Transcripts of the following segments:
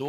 2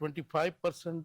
25%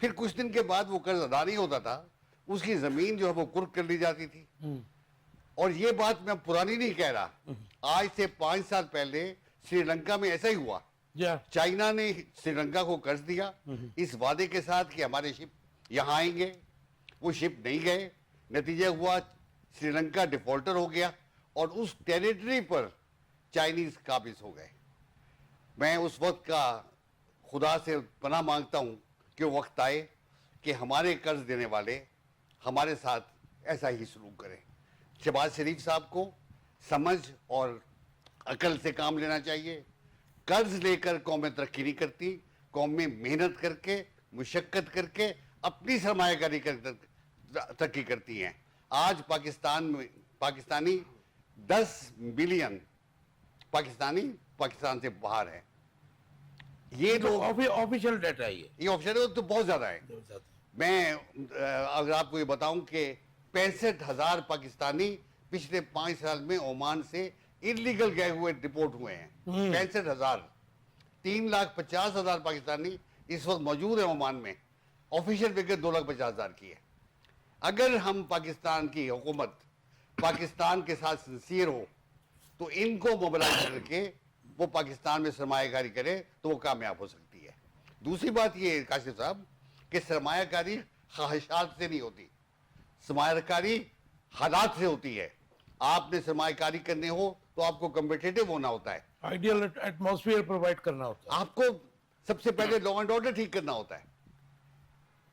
پھر کچھ دن کے بعد وہ قرض ادا نہیں ہوتا تھا, اس کی زمین جو ہے وہ قرق کر لی جاتی تھی. اور یہ بات میں پرانی نہیں کہہ رہا, آج سے 5 سال پہلے سری لنکا میں ایسا ہی ہوا. چائنا نے سری لنکا کو قرض دیا اس وعدے کے ساتھ کہ ہمارے شپ یہاں آئیں گے, وہ شپ نہیں گئے, نتیجہ ہوا سری لنکا ڈیفالٹر ہو گیا اور اس ٹیریٹری پر چائنیز قابض ہو گئے. میں اس وقت کا خدا سے پناہ مانگتا ہوں کہ وہ وقت آئے کہ ہمارے قرض دینے والے ہمارے ساتھ ایسا ہی سلوک کریں. شہباز شریف صاحب کو سمجھ اور عقل سے کام لینا چاہیے. قرض لے کر قومیں ترقی نہیں کرتی, قومیں محنت کر کے, مشقت کر کے اپنی سرمایہ کاری کر ترقی کرتی ہیں. آج پاکستان میں پاکستانی 10 ملین پاکستانی پاکستان سے باہر ہیں. یہ لوگ آفیشیل ڈیٹا یہ آفیشیل تو بہت زیادہ ہے. میں اگر آپ کو یہ بتاؤں کہ 65,000 پاکستانی پچھلے 5 سال میں عمان سے انلیگل گئے ہوئے ڈپورٹ ہوئے ہیں. 65,000. 3,50,000 پاکستانی اس وقت موجود ہیں عمان میں. آفیشیل فگر 2,50,000 کی ہے. اگر ہم پاکستان کی حکومت پاکستان کے ساتھ سنسیئر ہو تو ان کو موبلائز کر کے وہ پاکستان میں سرمایہ کاری کرے تو وہ کامیاب ہو سکتی ہے. دوسری بات یہ کاشف صاحب کہ سرمایہ کاری خواہشات سے نہیں ہوتی, سرمایہ کاری حالات سے ہوتی ہے. آپ نے سرمایہ کاری کرنے ہو تو آپ کو کمپیٹیٹو ہونا ہوتا ہے, آئیڈیل ایٹماسفیئر پرووائڈ کرنا ہوتا ہے, آپ کو سب سے پہلے لا اینڈ آرڈر ٹھیک کرنا ہوتا ہے,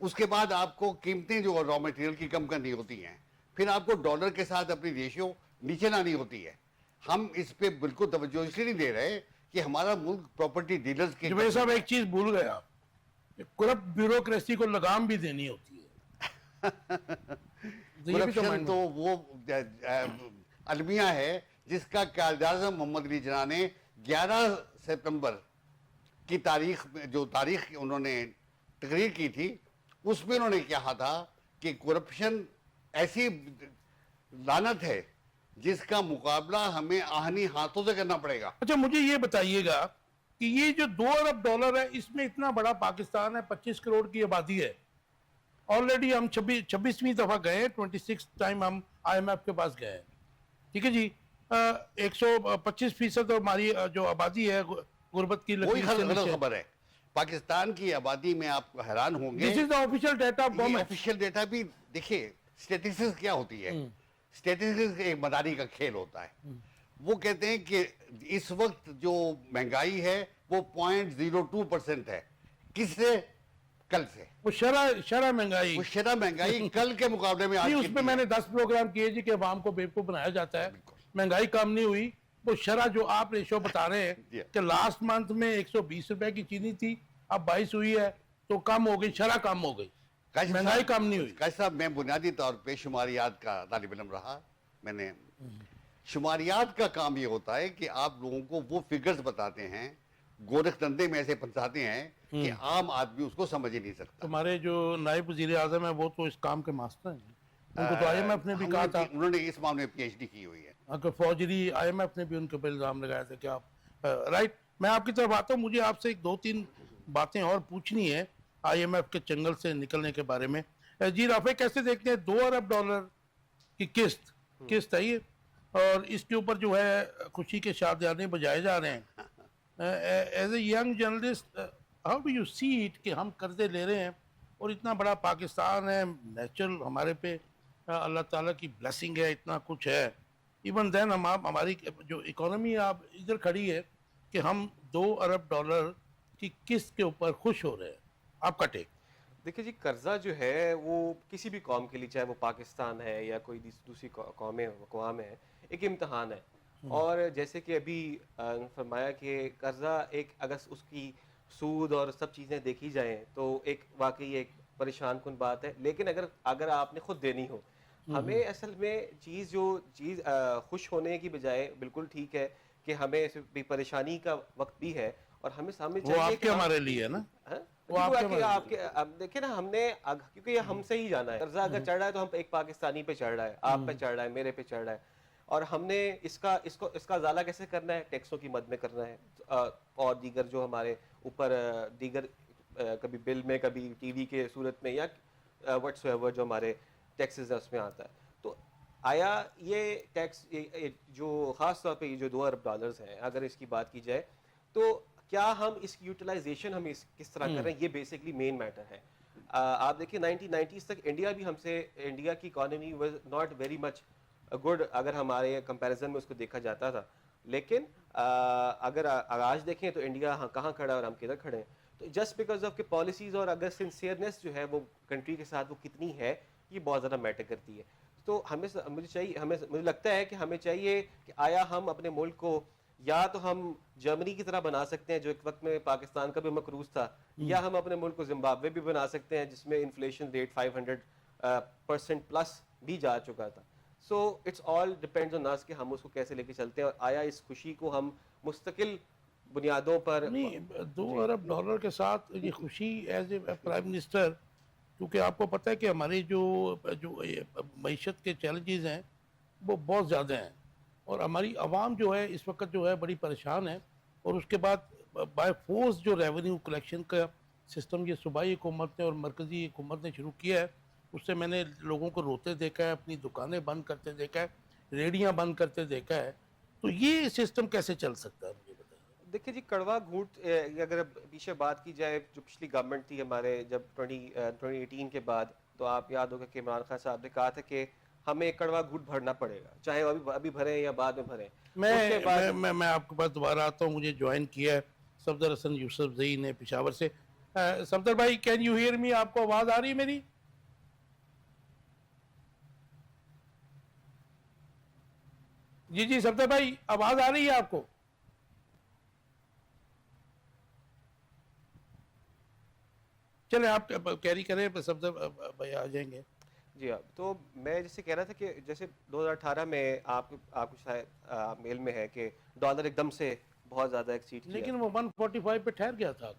اس کے بعد آپ کو قیمتیں جو را مٹیریل کی کم کرنی ہوتی ہیں, پھر آپ کو ڈالر کے ساتھ اپنی ریشیو نیچے لانی ہوتی ہے. ہم اس پہ بالکل توجہ اس لیے نہیں دے رہے کہ ہمارا ملک پراپرٹی ڈیلرز کے جبیر صاحب ایک چیز بھول گئے آپ, کرپٹ بیوروکریسی کو لگام بھی دینی ہوتی ہے. کرپشن تو وہ المیہ ہے جس کا قائد اعظم محمد علی جناح نے 11 ستمبر کی تاریخ میں جو تاریخ انہوں نے تقریر کی تھی اس میں انہوں نے کہا تھا کہ کرپشن ایسی لعنت ہے جس کا مقابلہ ہمیں آہنی ہاتھوں سے کرنا پڑے گا. اچھا مجھے یہ بتائیے گا کہ یہ جو $2 ارب ہے اس میں اتنا بڑا پاکستان ہے, 25 کروڑ کی آبادی ہے, آلریڈی ہم 26ویں دفعہ گئے ہیں, 26 ٹائم ہم IMF کے پاس گئے ہیں, ٹھیک ہے جی. 125% ہماری جو آبادی ہے غربت کی وہی غلط خبر ہے. پاکستان کی آبادی میں آپ حیران ہوں گے, This is the official data of government. Official data بھی دیکھیے. اسٹیٹسٹکس کیا ہوتی ہے؟ اسٹیٹسٹکس ایک مداری کا کھیل ہوتا ہے. وہ کہتے ہیں کہ اس وقت جو مہنگائی ہے وہ 0.02% ہے. کس سے؟ کل سے. وہ شرح مہنگائی, وہ شرح مہنگائی کل کے مقابلے میں آج اس پہ میں نے 10 پروگرام کیے جی کہ عوام کو بیوقوف بنایا جاتا ہے. مہنگائی کم نہیں ہوئی. وہ شرح جو آپ ریشو بتا رہے ہیں کہ لاسٹ منتھ میں 120 روپے کی چینی تھی, اب 22 ہوئی ہے, تو کم ہو گئی, شرح کم ہو گئی, مہنگائی کم نہیں ہوئی. کاشف صاحب میں بنیادی طور پہ شماریات کا طالب علم رہا. میں نے شماریات کا کام یہ ہوتا ہے کہ آپ لوگوں کو وہ فگرز بتاتے ہیں, گورکھ دندے میں ایسے پھنساتے ہیں کہ عام آدمی اس کو سمجھ ہی نہیں سکتا. ہمارے جو نائب وزیر اعظم ہیں وہ تو اس کام کے ماسٹر ہیں, ان کو تو IMF نے بھی کہا تھا, انہوں نے اس معاملے میں PhD کی ہوئی ہے. فوجری IMF نے بھی ان کے اوپر الزام لگایا تھا کہ آپ رائٹ. میں آپ کی طرف آتا ہوں, مجھے آپ سے ایک 2-3 باتیں اور پوچھنی ہے IMF کے چنگل سے نکلنے کے بارے میں. جی رافع, کیسے دیکھتے ہیں $2 ارب کی قسط ہے یہ, اور اس کے اوپر جو ہے خوشی کے شادیانے بجائے جا رہے ہیں. As a young journalist how do you see it کہ ہم قرضے لے رہے ہیں اور اتنا بڑا پاکستان ہے, نیچرل ہمارے پہ اللہ تعالیٰ کی بلیسنگ ہے, اتنا کچھ ہے, ایون دین ہماری جو اکانومی آپ ادھر کھڑی ہے کہ ہم $2 ارب کی قسط کے اوپر خوش ہو رہے ہیں. آپ کا ٹیک. دیکھیں جی, قرضہ جو ہے وہ کسی بھی قوم کے لیے, چاہے وہ پاکستان ہے یا کوئی دوسری اقوام ہے, ایک امتحان ہے. اور جیسے کہ ابھی فرمایا کہ قرضہ ایک اگر اس کی سود اور سب چیزیں دیکھی جائیں تو ایک واقعی ایک پریشان کن بات ہے. لیکن اگر آپ نے خود دینی ہو, ہمیں اصل میں چیز خوش ہونے کی بجائے بالکل ٹھیک ہے کہ ہمیں پریشانی کا وقت بھی ہے, اور ہمیں سامنے چاہیے کہ ہمارے لیے نا آپ کے دیکھیں نا, ہم نے کیونکہ یہ ہم سے ہی جانا ہے. قرضہ اگر چڑھ رہا ہے تو ہم ایک پاکستانی پہ چڑھ رہا ہے, آپ پہ چڑھ رہا ہے, میرے پہ چڑھ رہا ہے, اور ہم نے اس کا ازالہ کیسے کرنا ہے؟ ٹیکسوں کی مد میں کرنا ہے, اور دیگر جو ہمارے اوپر دیگر کبھی بل میں, کبھی ٹی وی کے صورت میں, یا وٹس ایور جو ہمارے ٹیکسز ہیں اس میں آتا ہے. تو آیا یہ ٹیکس جو خاص طور پہ یہ جو $2 ارب ہیں, اگر اس کی بات کی جائے تو کیا ہم اس کی یوٹیلائزیشن ہم کس طرح کر رہے ہیں, یہ بیسکلی مین میٹر ہے. آپ دیکھیں 1990s تک انڈیا بھی ہم سے, انڈیا کی economy was not very much good اگر ہمارے کمپیریزن میں اس کو دیکھا جاتا تھا, لیکن اگر آج دیکھیں تو انڈیا کہاں کھڑا ہے اور ہم کدھر کھڑے ہیں. تو جسٹ بیکاز آف کہ پالیسیز اور اگر سنسیئرنیس جو ہے وہ کنٹری کے ساتھ وہ کتنی ہے, یہ بہت زیادہ میٹر کرتی ہے. تو مجھے لگتا ہے کہ ہمیں چاہیے کہ آیا ہم اپنے ملک کو یا تو ہم جرمنی کی طرح بنا سکتے ہیں جو ایک وقت میں پاکستان کا بھی مقروض تھا, یا ہم اپنے ملک کو زمبابوے بھی بنا سکتے ہیں جس میں انفلیشن ریٹ 500% پلس بھی جا چکا تھا. So it's all depends on اس کہ ہم اس کو کیسے لے کے چلتے ہیں, اور آیا اس خوشی کو ہم مستقل بنیادوں پر. نہیں, $2 ارب کے ساتھ یہ خوشی ایز اے پرائم منسٹر, کیونکہ آپ کو پتہ ہے کہ ہماری جو معیشت کے چیلنجز ہیں وہ بہت زیادہ ہیں, اور ہماری عوام جو ہے اس وقت جو ہے بڑی پریشان ہے. اور اس کے بعد بائی فورس جو ریونیو کلیکشن کا سسٹم یہ صوبائی حکومت نے اور مرکزی حکومت نے شروع کیا ہے, اس سے میں نے لوگوں کو روتے دیکھا ہے, اپنی دکانیں بند کرتے دیکھا ہے, ریڑیاں بند کرتے دیکھا ہے. تو یہ سسٹم کیسے چل سکتا ہے مجھے بتائیے. دیکھیں جی, کڑوا گھونٹ اگر پیچھے بات کی جائے, جو پچھلی گورنمنٹ تھی ہمارے جب 2018 کے بعد, تو آپ یاد ہوگا کہ عمران خان صاحب نے کہا تھا کہ ہمیں ایک کڑوا گھونٹ بھرنا پڑے گا, چاہے وہ ابھی بھریں یا بعد میں بھریں. میں آپ کے پاس دوبارہ آتا ہوں. مجھے جوائن کیا ہے صفدر حسن یوسف زئی نے پشاور سے. صفدر بھائی, کین یو ہیئر می؟ آپ کو آواز آ رہی ہے میری؟ جی صفدر بھائی, آواز آ رہی ہے آپ کو؟ چلیں آپ کیری کریں, صفدر بھائی آ جائیں گے. جی ہاں, تو میں جیسے کہہ رہا تھا کہ جیسے 2018 میں آپ کو شاید میل میں ہے کہ ڈالر ایک دم سے بہت زیادہ ایکسیڈ کیا, لیکن وہ 145 پہ ٹھہر گیا تھا.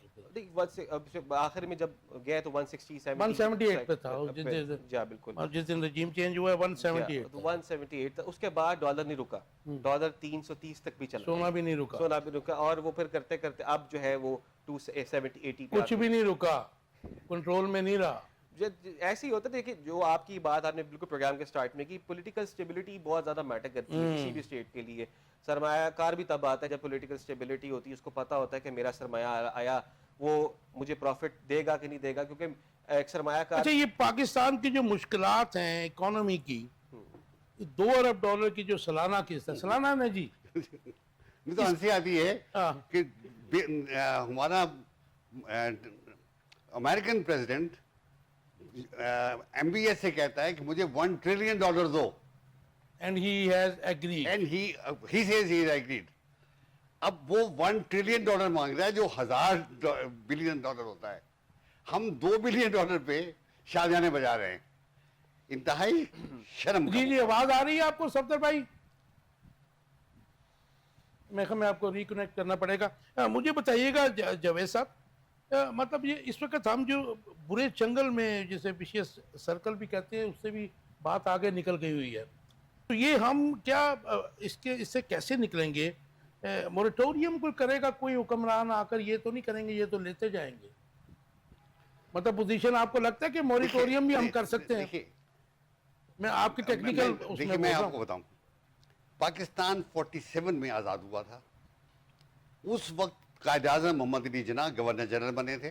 آخر میں جب گئے تو 178 پہ تھا. جی بالکل, اور جس دن رجیم چینج ہوا ہے 178 تھا. اس کے بعد ڈالر نہیں رکا, ڈالر 330 تک بھی چلا, سونا بھی نہیں رکا, اور وہ پھر کرتے کرتے اب جو ہے وہ 270-80 کچھ بھی نہیں رکا, کنٹرول میں نہیں رہا. ایسے ہی ہوتا ہے. دیکھیں جو آپ کی بات آپ نے بالکل پروگرام کے سٹارٹ میں کی, پولیٹیکل سٹیبلٹی بہت زیادہ میٹر کرتی ہے کسی بھی اسٹیٹ کے لیے. سرمایہ کار بھی تب آتا ہے جب پولیٹیکل سٹیبلٹی ہوتی ہے, اس کو پتا ہوتا ہے کہ میرا سرمایہ آیا وہ مجھے پروفٹ دے گا کہ نہیں دے گا, کیونکہ ایک سرمایہ کار. اچھا, یہ پاکستان کی جو مشکلات ہیں اکانومی کی, $2 ارب کی جو سالانہ قسط ہے, سالانہ نا جی, مجھے تو ہنسی آتی ہے کہ ہمارا امریکن پریزیڈنٹ MBS سے کہتا ہے کہ مجھے $1 ٹریلین دو, and he has agreed. and he says he has agreed. اب وہ $1 ٹریلین مانگ رہا ہے جو $1000 بلین ہوتا ہے. ہم $2 بلین پہ شادیانے بجا رہے ہیں. انتہائی شرم. جی آواز آ رہی ہے آپ کو صفدر بھائی؟ میں آپ کو ریکنیکٹ کرنا پڑے گا. مجھے بتائیے گا جاوید صاحب, مطلب یہ اس وقت ہم جو برے چنگل میں جسے وشیس سرکل بھی کہتے ہیں, اس سے بھی بات آگے نکل گئی ہوئی ہے. تو یہ ہم کیا اس سے کیسے نکلیں گے؟ موریٹوریم کوئی کرے گا کوئی حکمران آ کر, یہ تو نہیں کریں گے, یہ تو لیتے جائیں گے. مطلب پوزیشن آپ کو لگتا ہے کہ موریٹوریم بھی ہم کر سکتے ہیں؟ میں آپ کی ٹیکنیکل دیکھیں, میں آپ کو بتاؤں, پاکستان 47 میں آزاد ہوا تھا. اس وقت قائد اعظم محمد علی جناح گورنر جنرل بنے تھے.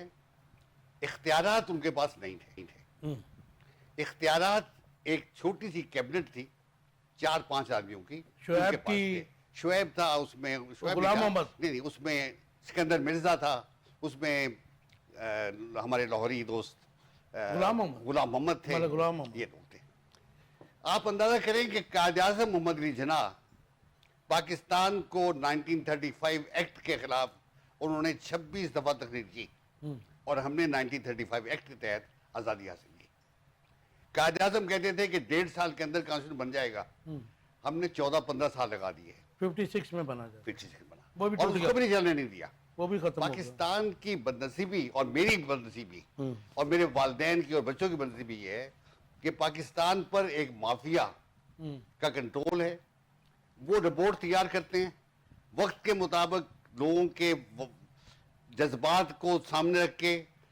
اختیارات ان کے پاس نہیں تھے. اختیارات ایک چھوٹی سی کیبنٹ تھی 4-5 آدمیوں کی. شعیب تھا اس میں, غلام محمد نہیں, اس میں سکندر مرزا تھا, اس میں ہمارے لاہوری دوست غلام محمد تھے, یہ لوگ تھے. آپ اندازہ کریں کہ قائد اعظم محمد علی جناح پاکستان کو 1935 ایکٹ کے خلاف انہوں نے 26 دفعہ تقریر کی, اور ہم نے 1935 ایکٹ کے تحت آزادی حاصل کی. قائد اعظم کہتے تھے کہ 1.5 سال کے اندر کانسٹیٹیوشن بن جائے گا, ہم نے 14-15 سال لگا دیے. 56 میں بنا جائے, 56 بنا, اور اس کو بھی نہیں چلنے نہیں دیا. وہ بھی ختم. پاکستان کی بدنصیبی اور میری بدنصیبی اور میرے والدین کی اور بچوں کی بدنصیبی یہ ہے کہ پاکستان پر ایک مافیا کا کنٹرول ہے. وہ رپورٹ تیار کرتے ہیں, وقت کے مطابق لوگوں کے جذبات کو سامنے رکھ کے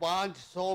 $500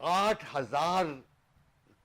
8,000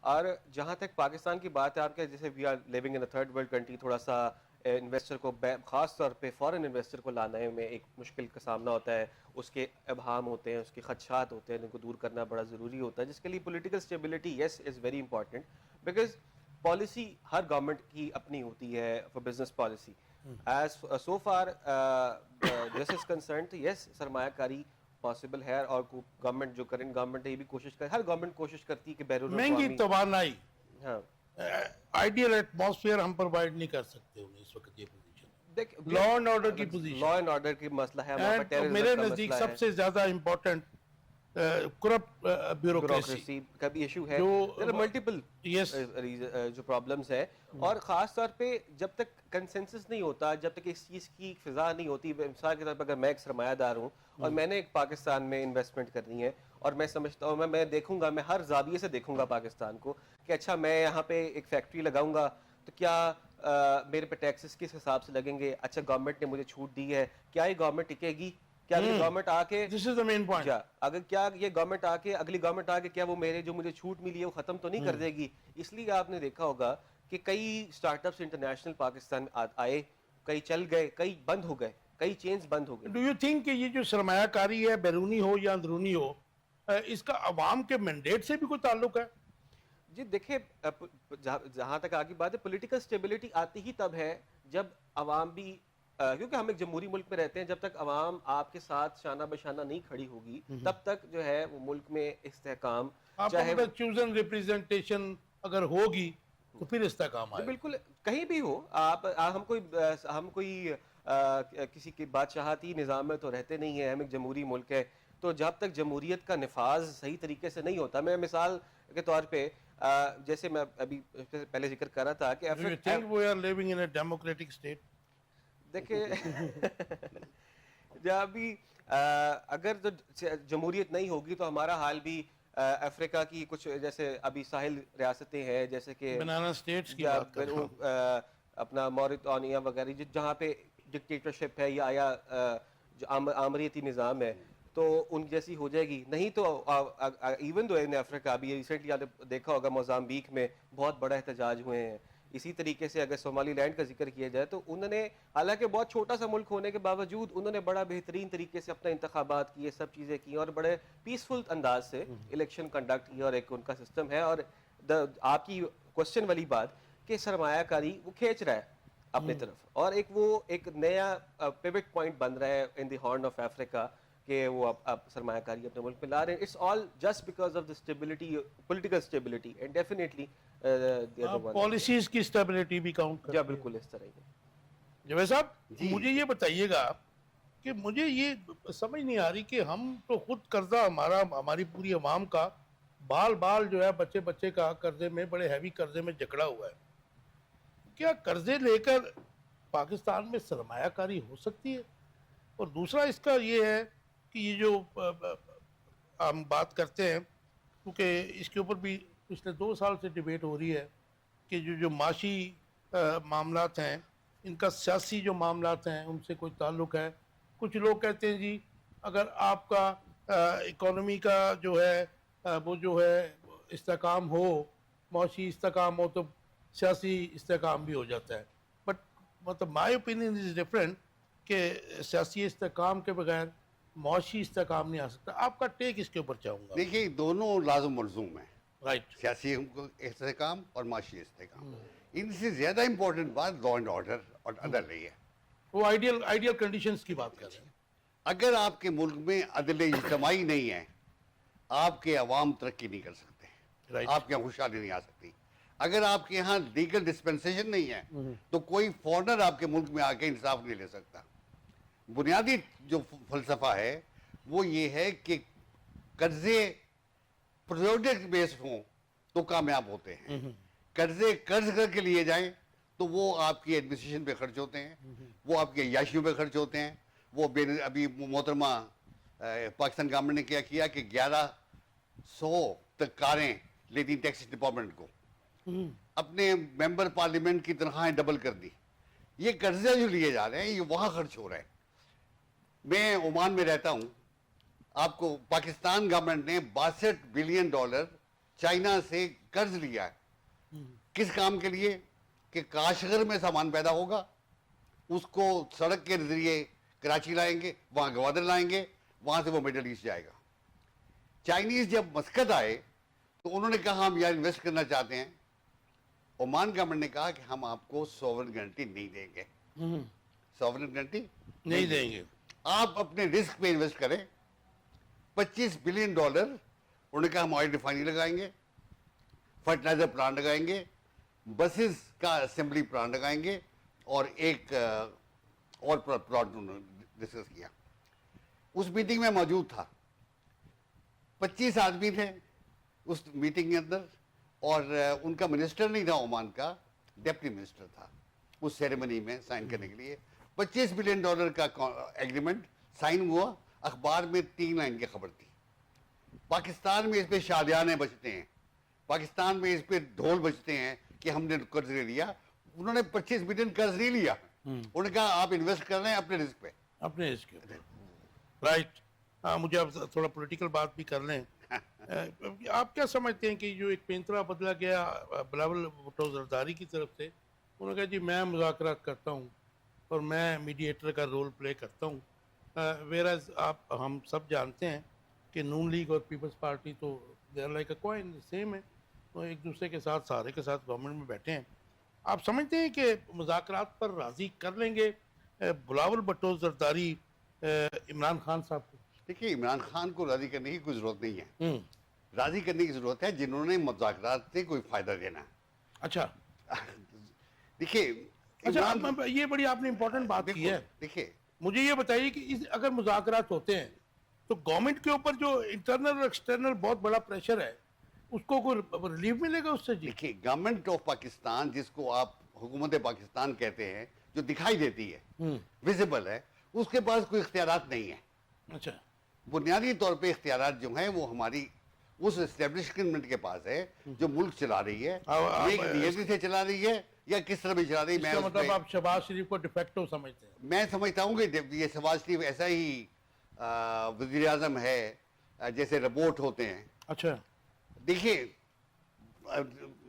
اور جہاں تک پاکستان کی بات ہے آپ کے جیسے we are living in a third world country, تھوڑا سا انویسٹر کو خاص طور پہ فورن انویسٹر کو لانے میں ایک مشکل کا سامنا ہوتا ہے، اس کے ابہام ہوتے ہیں، اس کے خدشات ہوتے ہیں، ان کو دور کرنا بڑا ضروری ہوتا ہے، جس کے لیے political stability yes is very important, because policy ہر گورنمنٹ کی اپنی ہوتی ہے for business policy. As so far this is concerned yes سرمایہ کاری پاسبل ہے، اور گورنمنٹ جو کرنٹ گورنمنٹ ہے یہ بھی کوشش کر، ہر گورنمنٹ کوشش کرتی ہے کہ بیرون مہنگی توانائی، ہاں آئیڈیل ایٹماسفیئر ہم پرووائڈ نہیں کر سکتے انہیں اس وقت یہ پوزیشن، لا اینڈ آرڈر کی پوزیشن، لا اینڈ آرڈر کی مسئلہ ہے ہمارے پاس، ٹیررزم میرے کا نزدیک مسئلہ سب سے زیادہ امپورٹنٹ کرپٹ بیوروکریسی کا بھی ایشو ہے، جو ملٹیپل یس جو پرابلمس ہے، اور خاص طور پہ جب تک کنسنسس نہیں ہوتا، جب تک اس چیز کی فضا نہیں ہوتی. مثال کے طور پر اگر میں ایک سرمایہ دار ہوں اور میں نے ایک پاکستان میں انویسٹمنٹ کرنی ہے، اور میں سمجھتا ہوں میں دیکھوں گا، میں ہر زاویے سے دیکھوں گا پاکستان کو کہ اچھا میں یہاں پہ ایک فیکٹری لگاؤں گا تو کیا میرے پہ ٹیکسز کس حساب سے لگیں گے، اچھا گورنمنٹ نے مجھے چھوٹ دی ہے، کیا یہ گورنمنٹ ٹکے گی، کیا اگلی گورنمنٹ آ کے دس از دا مین پوائنٹ، اگر کیا یہ گورنمنٹ آ کے اگلی گورنمنٹ آ کے کیا وہ میرے جو مجھے چھوٹ ملی ہے وہ ختم تو نہیں کر دے گی. اس لیے آپ نے دیکھا ہوگا کہ کئی اسٹارٹ اپس انٹرنیشنل پاکستان میں آئے، کئی چل گئے، کئی بند ہو گئے، کئی چینز بند ہو گئے. ڈو یو تھنک کہ یہ جو سرمایہ کاری ہے بیرونی ہو یا اندرونی ہو، اس کا عوام کے مینڈیٹ سے بھی کوئی تعلق ہے؟ جی دیکھیں، جہاں تک آگے بات ہے، پولیٹیکل اسٹیبلٹی آتی ہی تب ہے جب عوام بھی، کیونکہ ہم ایک جمہوری ملک میں رہتے ہیں، جب تک عوام آپ کے ساتھ شانہ بشانہ نہیں کھڑی ہوگی تب تک جو ہے وہ ملک میں استحکام، آپ کو پتہ چوزن ریپریزنٹیشن اگر ہوگی تو پھر استحکام آئے. بالکل کہیں بھی ہو آپ، ہم کوئی کسی کی بادشاہتی نظام میں تو رہتے نہیں ہیں، ہم ایک جمہوری ملک ہے، تو جب تک جمہوریت کا نفاذ صحیح طریقے سے نہیں ہوتا، میں مثال کے طور پہ جیسے میں ابھی پہلے ذکر کر رہا تھا کہ Do you think we are living in a democratic state? دیکھیں جب بھی اگر جمہوریت نہیں ہوگی تو ہمارا حال بھی افریقہ کی کچھ جیسے ابھی ساحل ریاستیں ہیں جیسے کہ بنانا اسٹیٹس کی بات کر رہا ہوں، اپنا موریتانیہ وغیرہ جہاں پہ ڈکٹیٹرشپ ہے یا جو آمریتی نظام ہے، تو ان جیسی ہو جائے گی. نہیں تو ایون دو ان افریقہ ابھی ریسنٹلی آپ نے دیکھا ہوگا موزامبیک میں بہت بڑا احتجاج ہوئے ہیں. اسی طریقے سے اگر صومالی لینڈ کا ذکر کیا جائے تو انہوں نے، حالانکہ بہت چھوٹا سا ملک ہونے کے باوجود انہوں نے بڑا بہترین طریقے سے اپنا انتخابات کیے، سب چیزیں کی، اور بڑے پیسفل انداز سے الیکشن کنڈکٹ کیا، اور ایک ان کا سسٹم ہے. اور آپ کی کوشچن والی بات کہ سرمایہ کاری وہ کھینچ رہا ہے اپنی طرف، اور وہ ایک نیا پیوٹ پوائنٹ بن رہا ہے ان دی ہارن آف افریقہ کہ وہ اب سرمایہ کاری اپنے ملک میں لا رہے ہیں. It's all just because of the stability, political stability, and definitely policies کی اسٹیبلٹی بھی کاؤنٹ کرتی ہے. بالکل اس طرح ہی. جاوید صاحب مجھے یہ بتائیے گا کہ مجھے یہ سمجھ نہیں آ رہی کہ ہم تو خود قرضہ ہماری پوری عوام کا بال جو ہے بچے کا قرضے میں، بڑے ہیوی قرضے میں جکڑا ہوا ہے. کیا قرضے لے کر پاکستان میں سرمایہ کاری ہو سکتی ہے؟ اور دوسرا اس کا یہ ہے کہ یہ جو ہم بات کرتے ہیں، کیونکہ اس کے اوپر بھی پچھلے 2 سال سے ڈیبیٹ ہو رہی ہے کہ جو معاشی معاملات ہیں ان کا سیاسی جو معاملات ہیں ان سے کوئی تعلق ہے. کچھ لوگ کہتے ہیں جی اگر آپ کا اکانومی کا جو ہے وہ جو ہے استحکام ہو، معاشی استحکام ہو، تو سیاسی استحکام بھی ہو جاتا ہے. بٹ مطلب مائی اوپینین از ڈفرینٹ کہ سیاسی استحکام کے بغیر معاشی استحکام نہیں آ سکتا. آپ کا ٹیک اس کے اوپر چاہوں گا. دیکھیے دونوں لازم ملزوم ہیں، رائٹ، سیاسی استحکام اور معاشی استحکام. ان سے زیادہ امپورٹنٹ بات لا اینڈ آرڈر اور عدل رہی ہے. وہ آئیڈیل کنڈیشنز کی بات کر رہے ہیں. اگر آپ کے ملک میں عدل اجتماعی نہیں ہے، آپ کے عوام ترقی نہیں کر سکتے، آپ کے یہاں خوشحالی نہیں آ سکتی. اگر آپ کے یہاں لیگل ڈسپنسیشن نہیں ہے تو کوئی فورنر آپ کے ملک میں آ کے انصاف نہیں لے سکتا. بنیادی جو فلسفہ ہے وہ یہ ہے کہ قرضے پروجیکٹ بیسڈ ہوں تو کامیاب ہوتے ہیں. قرضے قرض کر کے لیے جائیں تو وہ آپ کی ایڈمنسٹریشن پہ خرچ ہوتے ہیں، وہ آپ کے عیاشیوں پہ خرچ ہوتے ہیں. وہ ابھی محترمہ پاکستان گورنمنٹ نے کیا کیا کہ 1100 تک کاریں لیتی ٹیکس ڈپارٹمنٹ کو، اپنے ممبر پارلیمنٹ کی تنخواہیں ڈبل کر دی. یہ قرضے جو لیے جا رہے ہیں یہ وہاں خرچ ہو رہے ہیں. میں عمان میں رہتا ہوں، آپ کو پاکستان گورنمنٹ نے $62 بلین چائنا سے قرض لیا ہے کس کام کے لیے کہ کاشغر میں سامان پیدا ہوگا, اس کو سڑک کے ذریعے کراچی لائیں گے, وہاں گوادر لائیں گے, وہاں سے وہ مڈل ایسٹ جائے گا. چائنیز جب مسقط آئے تو انہوں نے کہا ہم یہاں انویسٹ کرنا چاہتے ہیں. عمان گورنمنٹ نے کہا کہ ہم آپ کو سوورن گارنٹی نہیں دیں گے. سوورن گارنٹی نہیں دیں گے, آپ اپنے رسک پہ انویسٹ کریں. $25 بلین انہوں نے کہا ہم آئل ریفائنری لگائیں گے, فرٹیلائزر پلانٹ لگائیں گے, بسز کا اسمبلی پلانٹ لگائیں گے, اور ایک اور پلاٹ انہوں نے ڈسکس کیا. اس میٹنگ میں موجود تھا, 25 آدمی تھے اس میٹنگ کے اندر, اور ان کا منسٹر نہیں تھا عمان کا, ڈپٹی منسٹر تھا اس سیریمنی میں سائن کرنے کے لیے. $25 بلین کا ایگریمنٹ سائن ہوا. اخبار میں 3 لائن کی خبر تھی. پاکستان میں اس پہ شادیانے بجتے ہیں, پاکستان میں اس پہ ڈھول بجتے ہیں کہ ہم نے قرض لے لیا. انہوں نے 25 بلین قرض نہیں لیا, انہوں نے کہا آپ انویسٹ کر رہے ہیں اپنے رسک پہ. اپنے اس کے رائٹ. ہاں, مجھے اب تھوڑا پولیٹیکل بات بھی کر لیں. آپ کیا سمجھتے ہیں کہ جو ایک پینترا بدلا گیا بلاول بھٹو زرداری کی طرف سے, انہوں نے کہا جی میں مذاکرات کرتا ہوں اور میں میڈییٹر کا رول پلے کرتا ہوں, ویئرز آپ ہم سب جانتے ہیں کہ نون لیگ اور پیپلز پارٹی تو they are like a coin, same ہے, تو ایک دوسرے کے ساتھ سارے کے ساتھ گورنمنٹ میں بیٹھے ہیں. آپ سمجھتے ہیں کہ مذاکرات پر راضی کر لیں گے بلاول بھٹو زرداری عمران خان صاحب کو؟ دیکھیے, عمران خان کو راضی کرنے کی کوئی ضرورت نہیں ہے. راضی کرنے کی ضرورت ہے جنہوں نے مذاکرات سے کوئی فائدہ دینا ہے. اچھا دیکھیے, اچھا, یہ بڑی آپ نے امپورٹنٹ بات کی ہے. دیکھیے مجھے یہ بتائیے کہ اگر مذاکرات ہوتے ہیں تو گورنمنٹ کے اوپر جو انٹرنل اور ایکسٹرنل بہت بڑا پریشر ہے, اس کو کوئی ریلیف ملے گا اس سے؟ جی دیکھیے, گورنمنٹ آف پاکستان جس کو آپ حکومت پاکستان کہتے ہیں, جو دکھائی دیتی ہے, ویزیبل ہے, اس کے پاس کوئی اختیارات نہیں ہے. اچھا, بنیادی طور پہ اختیارات جو ہیں وہ ہماری اس اسٹیبلشمنٹ کے پاس ہے جو ملک چلا رہی ہے. ایک نیتی سے چلا رہی ہے یا کس طرح بھی چلا رہی ہے. مطلب آپ شہباز شریف کو ڈیفیکٹو سمجھتے ہیں؟ میں سمجھتا ہوں کہ یہ شہباز شریف ایسا ہی وزیر اعظم ہے جیسے رپورٹ ہوتے ہیں. اچھا, دیکھیے,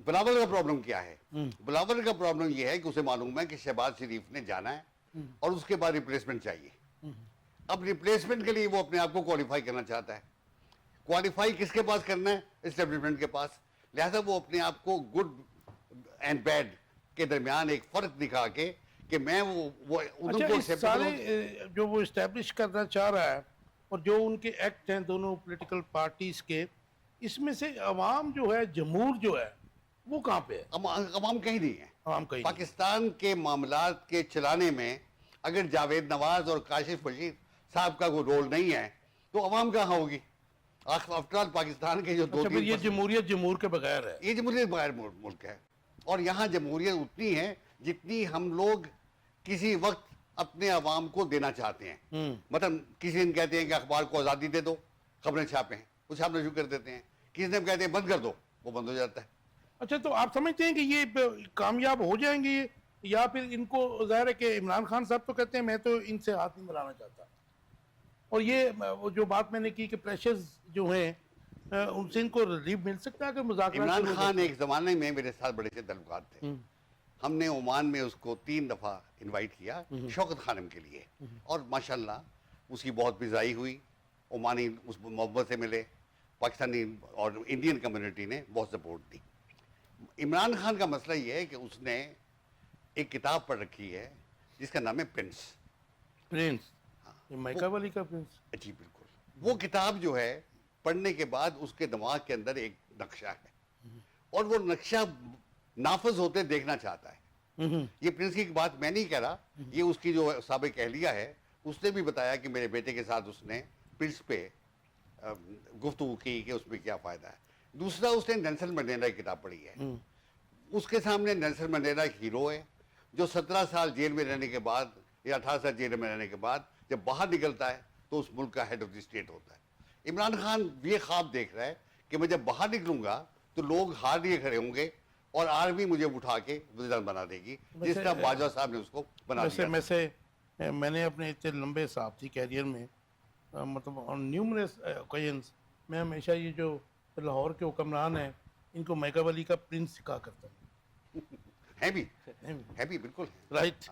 بلاول کا پرابلم کیا ہے؟ بلاول کا پرابلم یہ ہے کہ اسے معلوم ہے کہ شہباز شریف نے جانا ہے اور اس کے بعد ریپلیسمنٹ چاہیے. اب ریپلیسمنٹ کے لیے وہ اپنے آپ کو کوالیفائی کرنا چاہتا ہے. کوالیفائی کس کے پاس کرنا ہے؟ اسٹیبلشمنٹ کے پاس. لہذا وہ اپنے آپ کو گڈ اینڈ بیڈ کے درمیان ایک فرق دکھا کے کہ میں سارے جو وہ اسٹیبلش کرنا چاہ رہا ہے اور جو ان کے ایکٹ ہیں دونوں پولیٹیکل پارٹیز کے, اس میں سے عوام جو ہے, جمہور جو ہے, وہ کہاں پہ ہے؟ عوام کہیں نہیں ہے. عوام کہیں پاکستان کے معاملات کے چلانے میں اگر جاوید نواز اور کاشف بشیر صاحب کا کوئی رول نہیں ہے تو عوام کہاں ہوگی؟ آفٹر آل پاکستان کے جو یہ جمہوریت جمہور کے بغیر ہے, یہ جمہوریت بغیر ملک ہے. اور یہاں جمہوریت اتنی ہے جتنی ہم لوگ کسی وقت اپنے عوام کو دینا چاہتے ہیں. مطلب کسی دن کہتے ہیں کہ اخبار کو آزادی دے دو, خبریں چھاپیں, وہ چھاپنا شروع کر دیتے ہیں. کسی دن کہتے ہیں بند کر دو, وہ بند ہو جاتا ہے. اچھا, تو آپ سمجھتے ہیں کہ یہ کامیاب ہو جائیں گے یا پھر ان کو ظاہر ہے کہ عمران خان صاحب تو کہتے ہیں میں تو ان سے ہاتھ نہیں ملانا چاہتا, اور یہ جو بات میں نے کی کہ پریشرز جو ہیں ان سے ان کو ریلیف مل سکتا ہے کہ مذاکرات؟ عمران خان ایک زمانے میں میرے ساتھ بڑے سے تعلقات تھے. ہم نے عمان میں اس کو 3 دفعہ انوائٹ کیا شوکت خانم کے لیے, اور ماشاءاللہ اس کی بہت فضائی ہوئی. عمانی اس محبت سے ملے, پاکستانی اور انڈین کمیونٹی نے بہت سپورٹ دی. عمران خان کا مسئلہ یہ ہے کہ اس نے ایک کتاب پڑھ رکھی ہے جس کا نام ہے پرنس. مائیکا والی کا پرنس؟ جی بالکل. وہ کتاب جو ہے پڑھنے کے بعد اس کے دماغ کے اندر ایک نقشہ ہے, اور وہ نقشہ نافذ ہوتے دیکھنا چاہتا ہے. یہ پرنس کی بات میں نہیں کہہ رہا, یہ اس کی جو سابق اہلیہ ہے اس نے بھی بتایا کہ میرے بیٹے کے ساتھ اس نے پرنس پہ گفتگو کی کہ اس میں کیا فائدہ ہے. دوسرا, اس نے نیلسن منڈیلا کی کتاب پڑھی ہے. اس کے سامنے نیلسن منڈیلا ایک ہیرو ہے جو 17 سال جیل میں رہنے کے بعد یا 18 سال جیل میں رہنے کے بعد جب باہر نکلتا ہے تو اس ملک کا ہیڈ آف دی اسٹیٹ ہوتا ہے. عمران خان یہ خواب دیکھ رہا ہے کہ میں جب باہر نکلوں گا تو لوگ ہار لیے کھڑے ہوں گے اور آرمی مجھے اٹھا کے وزیر اعظم بنا دے گی, جس طرح باجوہ صاحب نے اس کو بنا دیا. میں نے اپنے اتنے لمبے صحافتی کیریئر میں مطلب آن نیومرس اوکیزنس میں ہمیشہ یہ جو لاہور کے حکمران ہیں ان کو میکاولی کا پرنس کہا کرتا ہوں. ہے بھی بالکل رائٹ.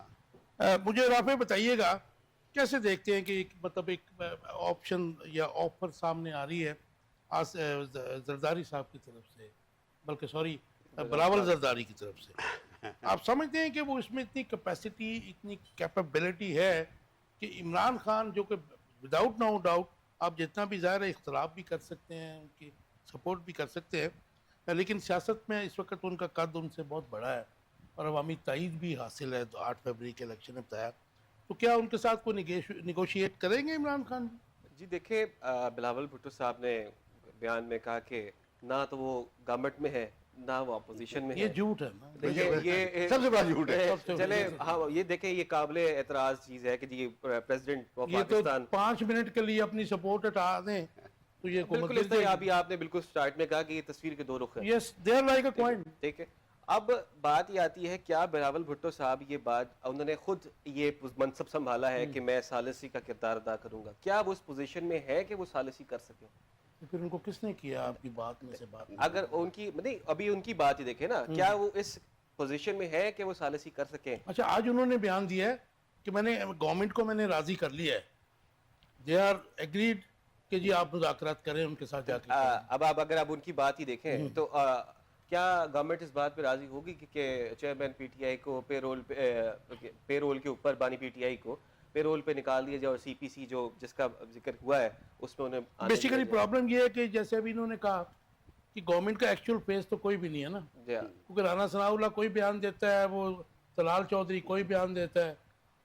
مجھے رافع بتائیے گا کیسے دیکھتے ہیں کہ مطلب ایک آپشن یا آفر سامنے آ رہی ہے زرداری صاحب کی طرف سے, بلکہ سوری بلاول زرداری کی طرف سے. آپ سمجھتے ہیں کہ وہ اس میں اتنی کیپیسٹی اتنی کیپیبلٹی ہے کہ عمران خان جو کہ وداؤٹ نو ڈاؤٹ آپ جتنا بھی ظاہر ہے اختلاف بھی کر سکتے ہیں, ان کی سپورٹ بھی کر سکتے ہیں, لیکن سیاست میں اس وقت ان کا قد ان سے بہت بڑا ہے اور عوامی تائید بھی حاصل ہے 8 فروری کے الیکشن میں بتایا, تو کیا ان کے ساتھ کوئی نیگوشیٹ کریں گے عمران خان جی دیکھیں بلاول بھٹو صاحب نے بیان میں کہا کہ نہ تو وہ گورنمنٹ میں ہے نہ وہ اپوزیشن میں ہے. یہ جھوٹ ہے نا, یہ سب سے بڑا جھوٹ ہے. چلے ہاں یہ دیکھیں یہ قابل اعتراض چیز ہے کہ جی پریزیڈنٹ آف یہ تو پاکستان 5 منٹ کے لیے اپنی سپورٹ ہٹا دیں تو یہ بالکل اس طرح ابھی آپ نے بالکل سٹارٹ میں کہا کہ یہ تصویر کے 2 رخ ہیں. Yes they are like a coin. ٹھیک ہے, اب بات یہ آتی ہے کیا بلاول بھٹو صاحب یہ بات انہوں نے خود یہ منصب سنبھالا ہے کہ میں ثالثی کا کردار ادا کروں گا, کیا وہ اس پوزیشن میں ہے کہ وہ ثالثی کر سکیں؟ پھر ان کو کس نے کیا آپ کی بات میں سے بات؟ اگر ان کی نہیں ابھی ان کی بات ہی دیکھیں نا, کیا وہ اس پوزیشن میں ہے کہ وہ ثالثی کر سکیں؟ اچھا آج انہوں نے بیان دیا ہے کہ میں نے گورنمنٹ کو میں نے راضی کر لیا ہے, دے آر ایگریڈ کہ جی آپ مذاکرات کریں ان کے ساتھ جا کے. اب آپ اگر آپ ان کی بات ہی دیکھیں تو کیا گورنمنٹ اس بات پہ راضی ہوگی کہ چیئرمین پی ٹی آئی کو پے رول کے اوپر بانی پی ٹی آئی کو پے رول پہ نکال دیا جائے اور سی پی سی جو جس کا ذکر ہوا ہے اس میں انہیں بیسیکلی پرابلم یہ ہے کہ جیسے ابھی انہوں نے کہا کہ گورنمنٹ کا ایکچوئل فیس تو کوئی بھی نہیں ہے نا, کیونکہ رانا ثناء اللہ کوئی بیان دیتا ہے, وہ طلال چودھری کوئی بیان دیتا ہے,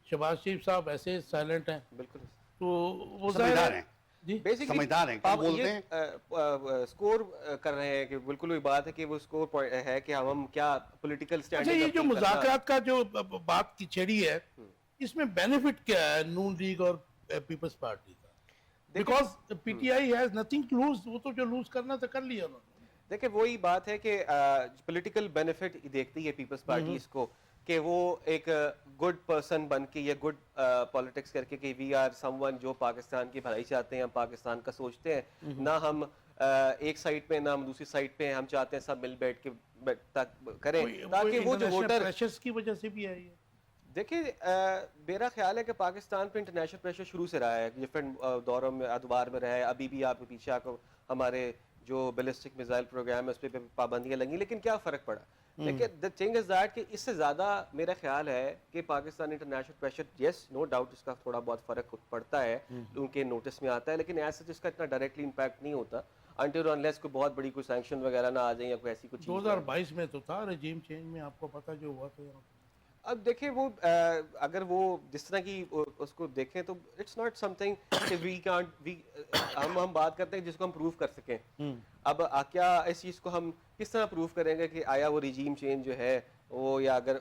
شہباز شریف صاحب ایسے سائلنٹ ہیں. بالکل تو وہ سمجھدار ہیں, سمجھدار ہیں, بولتے ہیں سکور کر رہے ہیں کہ بالکل وہی بات ہے کہ وہ سکور ہے کہ ہم کیا پولیٹیکل سٹینڈ. اچھا یہ جو مذاکرات کا جو بات کی چھیڑی ہے اس میں بینیفٹ کیا ہے نون لیگ اور پیپلز پارٹی کا؟ Because P T I has nothing to lose, وہ تو جو لوز کرنا تھا کر لیا انہوں نے. دیکھیں وہی بات ہے کہ پولیٹیکل بینیفٹ دیکھتی ہے پیپلز پارٹی اس کو کہ وہ ایک گڈ پرسن بن کے یا گڈ پالیٹکس کر کے کہ وی آر سم ون جو پاکستان کی بھلائی چاہتے ہیں, ہم پاکستان کا سوچتے ہیں, نہ ہم ایک سائٹ پہ نہ ہم دوسری سائٹ پہ, ہم چاہتے ہیں سب مل بیٹھ کے کریں تاکہ وہ جو ووٹر پریشرز کی وجہ سے بھی ہے. یہ دیکھیں میرا خیال ہے کہ پاکستان پہ انٹرنیشنل پریشر شروع سے رہا ہے, ڈفرینٹ دوروں میں ادوار میں رہا ہے, ابھی بھی آپ کے پیچھے کو ہمارے جو بیلسٹک میزائل پروگرام ہے اس پہ پابندیاں لگیں, لیکن کیا فرق پڑا؟ لیکن the thing is that کہ اس سے زیادہ میرا خیال ہے کہ پاکستان انٹرنیشنل پریشر یس نو ڈاؤٹ اس کا تھوڑا بہت فرق پڑتا ہے, ان کے نوٹس میں آتا ہے, لیکن ایسا جس کا اتنا ڈائریکٹلی امپیکٹ نہیں ہوتا until unless کوئی بہت بڑی کوئی سینکشن وغیرہ نہ آ جائیں یا کوئی ایسی کوئی چیز. 2022 میں تو تھا رجیم چینج میں, آپ کو پتہ جو ہوا تھا. اب دیکھیں وہ اگر وہ جس طرح کی اس کو دیکھیں تو اٹس ناٹ سم تھنگ کہ وی کانٹ ہم بات کرتے ہیں جس کو ہم پروف کر سکیں. اب کیا اس چیز کو ہم کس طرح پروف کریں گے کہ آیا وہ رجیم چینج جو ہے وہ, یا اگر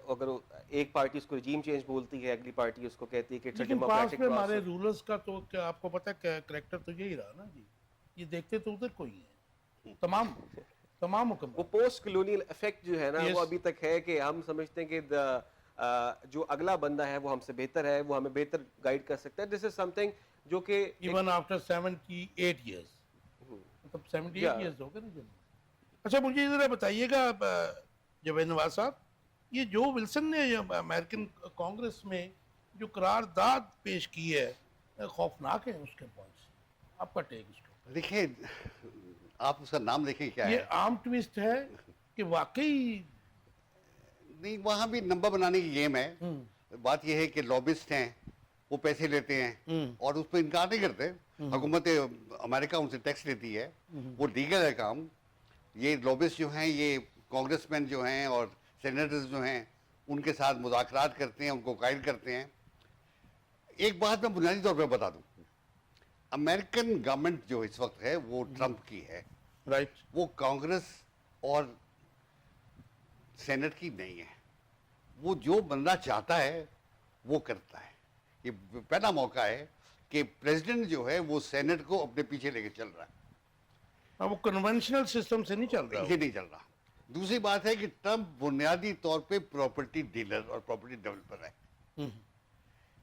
ایک پارٹی اس کو رجیم چینج بولتی ہے اگلی پارٹی اس کو کہتی ہے کہ اٹس ڈیموکریٹک پروسیس. ہمارے رولرز کا تو کیا آپ کو پتہ ہے کریکٹر تو یہی رہا نا جی, یہ دیکھتے تو ادھر کوئی ہے, تمام حکم وہ پوسٹ کلونیل ایفیکٹ جو ہے نا وہ ابھی تک ہے کہ ہم سمجھتے ہیں کہ جو اگلا بندہ ہے وہ ہم سے بہتر ہے, وہ ہمیں بہتر گائیڈ کر سکتا ہے. دس از سم تھنگ جو کہ ایون آفٹر 78 ایئرز, مطلب 78 ایئرز ہو گئے نا. اچھا مجھے ذرا بتائیے گا جاوید نواز صاحب, یہ جو ولسن نے امریکن کانگریس میں جو قرارداد پیش کی ہے خوفناک ہے اس کے پوائنٹس, آپ کا ٹیک اس کو؟ دیکھیں آپ اس کا نام دیکھیں کیا ہے, یہ عام ٹویسٹ ہے کہ واقعی نہیں, وہاں بھی نمبر بنانے کی گیم ہے. بات یہ ہے کہ لابسٹ ہیں, وہ پیسے لیتے ہیں اور اس پہ انکار نہیں کرتے. حکومت امریکہ ان سے ٹیکس لیتی ہے, وہ لیگل ہے کام. یہ لابسٹ جو ہیں یہ کانگریس مین جو ہیں اور سینیٹرز جو ہیں ان کے ساتھ مذاکرات کرتے ہیں, ان کو قائل کرتے ہیں. ایک بات میں بنیادی طور پہ بتا دوں, امریکن گورنمنٹ جو اس وقت ہے وہ ٹرمپ کی ہے, رائٹ, وہ کانگریس اور سینٹ کی نہیں ہے. وہ جو بندہ چاہتا ہے وہ کرتا ہے. یہ پہلا موقع ہے کہ پریزیڈنٹ جو ہے وہ سینٹ کو اپنے پیچھے لے کے چل رہا ہے, وہ کنونشنل سسٹم سے نہیں چل رہا, یہ نہیں چل رہا. دوسری بات ہے کہ ٹرمپ بنیادی طور پہ پراپرٹی ڈیلر اور پراپرٹی ڈیولپر ہے.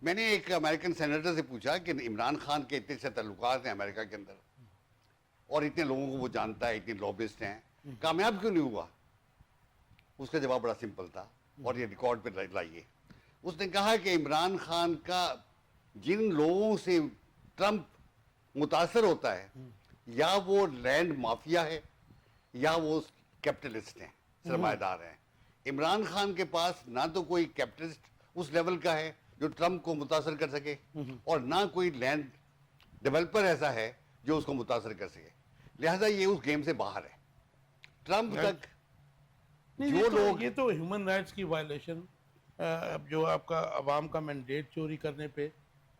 میں نے ایک امریکن سینیٹر سے پوچھا کہ عمران خان کے اتنے سے تعلقات ہیں امریکہ کے اندر, اور اتنے لوگوں کو وہ جانتا ہے, اتنے لابسٹ ہیں, کامیاب کیوں نہیں ہوا؟ اس کا جواب بڑا سمپل تھا, اور یہ ریکارڈ پہ لائیے. اس نے کہا کہ عمران خان کا جن لوگوں سے ٹرمپ متاثر ہوتا ہے, یا وہ لینڈ مافیا ہے یا وہ کیپٹلسٹ ہیں, سرمایہ دار ہیں. عمران خان کے پاس نہ تو کوئی کیپٹلسٹ اس لیول کا ہے جو ٹرمپ کو متاثر کر سکے, اور نہ کوئی لینڈ ڈیولپر ایسا ہے جو اس کو متاثر کر سکے. لہذا یہ اس گیم سے باہر ہے. ٹرمپ تک جو لوگ, یہ تو ہیومن رائٹس کی وائلیشن, جو آپ کا عوام کا مینڈیٹ چوری کرنے پہ,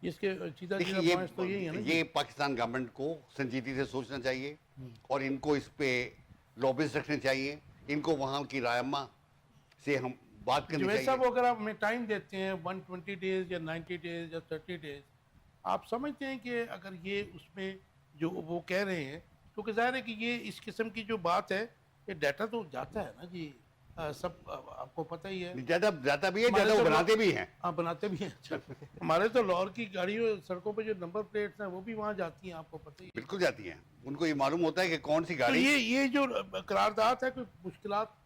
اس کے سیدھا پوائنٹس تو یہی ہے نا. یہ پاکستان گورنمنٹ کو سنجیدگی سے سوچنا چاہیے, اور ان کو اس پہ لابسٹ رکھنے چاہیے. ان کو وہاں کی رائما سے ہم بات کرنی چاہیے. صاحب اگر آپ ہمیں ٹائم دیتے ہیں 120 days یا 90 days یا 30 days, آپ سمجھتے ہیں کہ اگر یہ اس میں جو وہ کہہ رہے ہیں, کیونکہ ظاہر ہے کہ یہ اس قسم کی جو بات ہے, یہ ڈیٹا تو جاتا ہے نا جی, سب آپ کو پتہ ہی ہے. جاتا بھی ہے, جاتا وہ بناتے بھی ہیں. ہاں بناتے بھی ہیں. اچھا, ہمارے تو لاہور کی گاڑیوں سڑکوں پہ جو نمبر پلیٹس ہیں وہ بھی وہاں جاتی ہیں, آپ کو پتہ ہی ہے. بالکل جاتی ہیں. ان کو یہ معلوم ہوتا ہے کہ کون سی تو گاڑی. یہ جو قرارداد ہے, کوئی مشکلات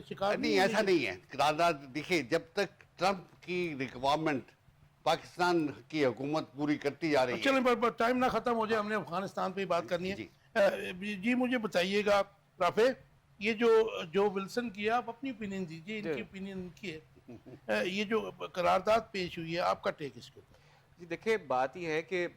شکار نہیں, ایسا نہیں ہے. قرارداد دیکھیے, جب تک ٹرمپ کی ریکوائرمنٹ پاکستان کی حکومت پوری کرتی جا رہی ہے. چلیں ٹائم نہ ختم ہو جائے, ہم نے افغانستان پہ بات کرنی ہے. جی مجھے بتائیے گا رافع, یہ جو ولسن کیا, آپ اپنی اوپینین دیجیے, ان کی اوپینین ان کی ہے. یہ جو قرارداد پیش ہوئی ہے, آپ کا ٹیک اس کے اوپر؟ جی دیکھیں, بات یہ ہے کہ